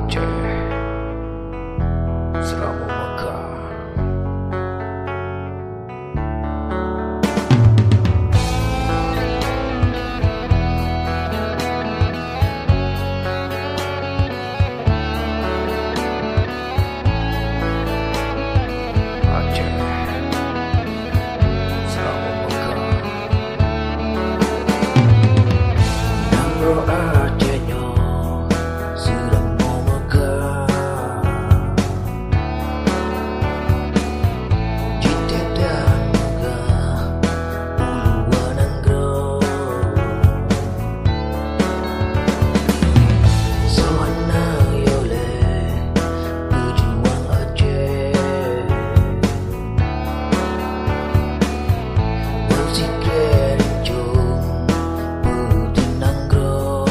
Aceh, Selama Mekah. Aceh, Selama Mekah. Nangro Acehnya Selama Mekah. Jitet dan megah Uluan Nangro. Sohana yole Pejuang Aceh. Bersikir jom Putih Nangro.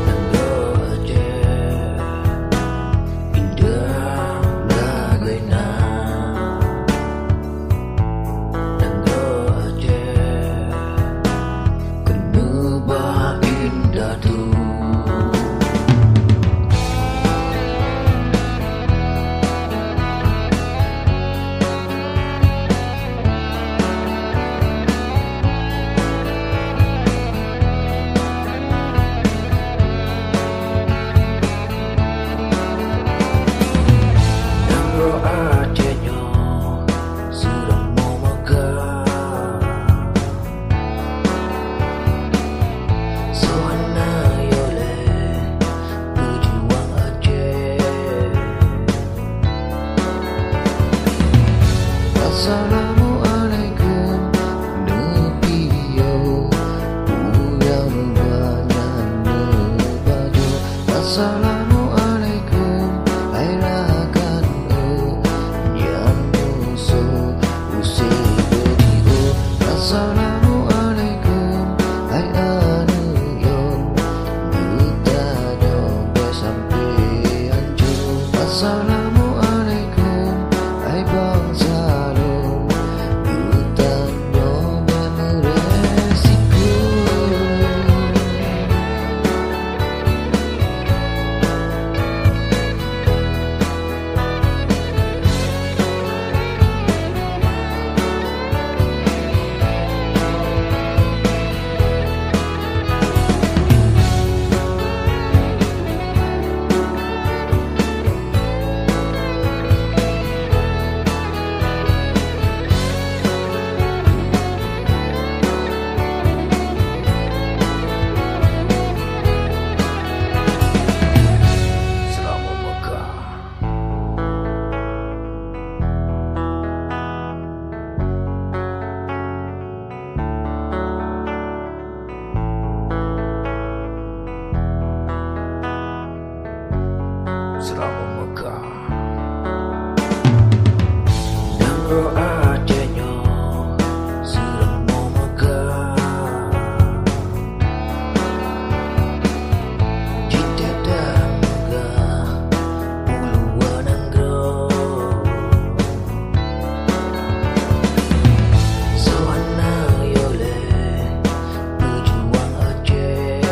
Nangro Aceh Indah lagena. Nangro Aceh Kenubah indah tu. Nangro Acehnya Selama Mekah. Sohana yole Pejuang Aceh. Assalamualaikum Nepiyo Uyang banyak nebaju. Assalamualaikum Hai rakan Nyan musuh Usih bedio. Assalamualaikum Hai anu yo Kita dobe sampai hancur. Assalamualaikum Hai bangsa lo Kita dobe meresiko. Selama Mekah. Selama Mekah. Nangro Acehnya Selama Mekah. Jitet dan megah Uluan Nangro. Sohana yole Pejuang Aceh.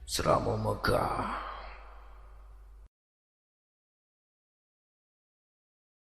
Selama Mekah.